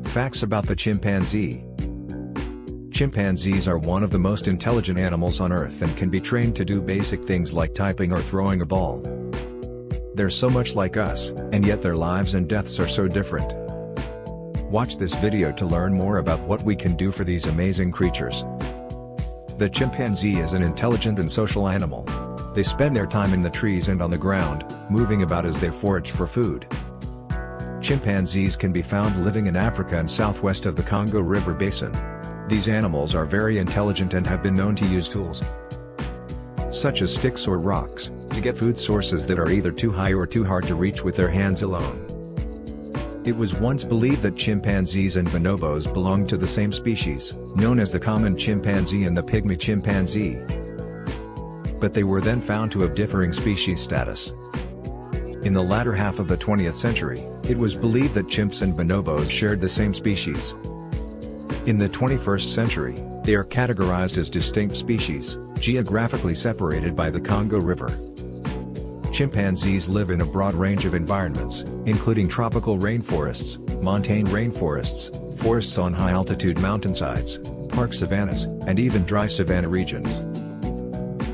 Facts about the chimpanzee. Chimpanzees are one of the most intelligent animals on Earth and can be trained to do basic things like typing or throwing a ball. They're so much like us, and yet their lives and deaths are so different. Watch this video to learn more about what we can do for these amazing creatures. The chimpanzee is an intelligent and social animal. They spend their time in the trees and on the ground, moving about as they forage for food. Chimpanzees can be found living in Africa and southwest of the Congo River Basin. These animals are very intelligent and have been known to use tools, such as sticks or rocks, to get food sources that are either too high or too hard to reach with their hands alone. It was once believed that chimpanzees and bonobos belonged to the same species, known as the common chimpanzee and the pygmy chimpanzee. But they were then found to have differing species status. In the latter half of the 20th century, it was believed that chimps and bonobos shared the same species. In the 21st century, they are categorized as distinct species, geographically separated by the Congo River. Chimpanzees live in a broad range of environments, including tropical rainforests, montane rainforests, forests on high-altitude mountainsides, park savannas, and even dry savanna regions.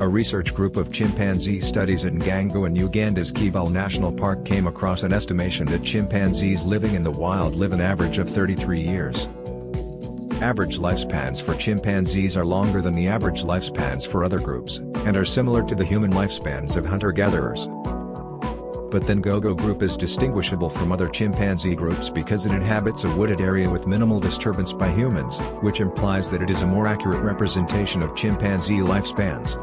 A research group of chimpanzee studies in Ngango and Uganda's Kibale National Park came across an estimation that chimpanzees living in the wild live an average of 33 years. Average lifespans for chimpanzees are longer than the average lifespans for other groups, and are similar to the human lifespans of hunter-gatherers. But the Ngoko group is distinguishable from other chimpanzee groups because it inhabits a wooded area with minimal disturbance by humans, which implies that it is a more accurate representation of chimpanzee lifespans.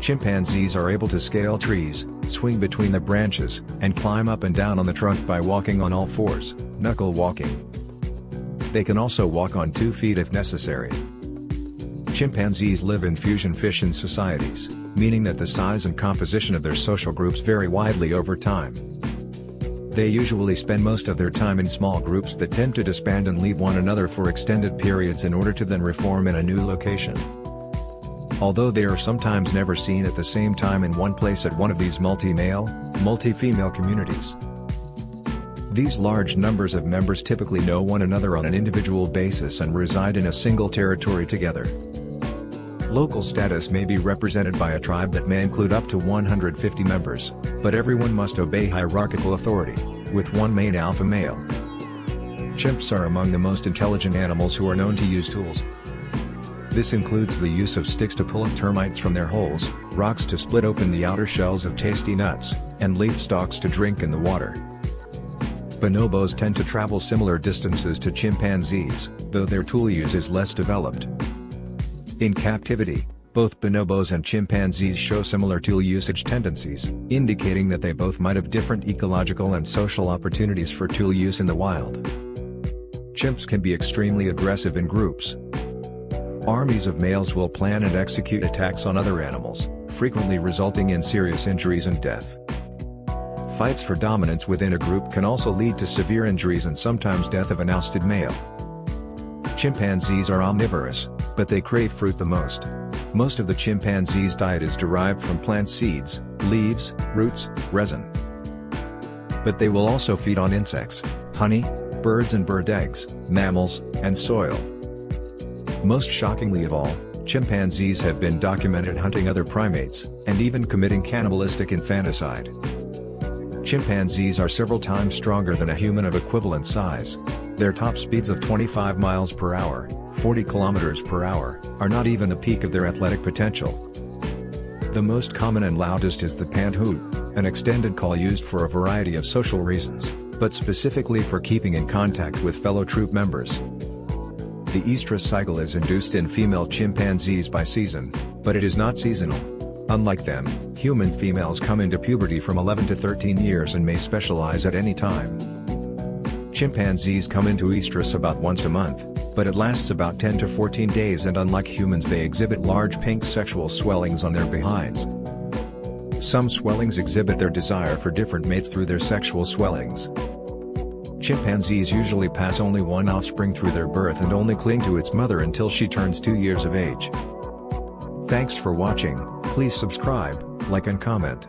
Chimpanzees are able to scale trees, swing between the branches, and climb up and down on the trunk by walking on all fours, knuckle walking. They can also walk on 2 feet if necessary. Chimpanzees live in fusion fission societies, meaning that the size and composition of their social groups vary widely over time. They usually spend most of their time in small groups that tend to disband and leave one another for extended periods in order to then reform in a new location. Although they are sometimes never seen at the same time in one place at one of these multi-male, multi-female communities. These large numbers of members typically know one another on an individual basis and reside in a single territory together. Local status may be represented by a tribe that may include up to 150 members, but everyone must obey hierarchical authority, with one main alpha male. Chimps are among the most intelligent animals who are known to use tools. This includes the use of sticks to pull up termites from their holes, rocks to split open the outer shells of tasty nuts, and leaf stalks to drink in the water. Bonobos tend to travel similar distances to chimpanzees, though their tool use is less developed. In captivity, both bonobos and chimpanzees show similar tool usage tendencies, indicating that they both might have different ecological and social opportunities for tool use in the wild. Chimps can be extremely aggressive in groups. Armies of males will plan and execute attacks on other animals, frequently resulting in serious injuries and death. Fights for dominance within a group can also lead to severe injuries and sometimes death of an ousted male. Chimpanzees are omnivorous, but they crave fruit the most. Most of the chimpanzees' diet is derived from plant seeds, leaves, roots, resin. But they will also feed on insects, honey, birds and bird eggs, mammals, and soil. Most shockingly of all, chimpanzees have been documented hunting other primates, and even committing cannibalistic infanticide. Chimpanzees are several times stronger than a human of equivalent size. Their top speeds of 25 miles per hour, 40 kilometers per hour, are not even the peak of their athletic potential. The most common and loudest is the pant hoot, an extended call used for a variety of social reasons, but specifically for keeping in contact with fellow troop members. The estrus cycle is induced in female chimpanzees by season, but it is not seasonal. Unlike them, human females come into puberty from 11 to 13 years and may specialize at any time. Chimpanzees come into estrus about once a month, but it lasts about 10 to 14 days, and unlike humans they exhibit large pink sexual swellings on their behinds. Some swellings exhibit their desire for different mates through their sexual swellings. Chimpanzees usually pass only one offspring through their birth and only cling to its mother until she turns 2 years of age. Thanks for watching. Please subscribe, like and comment.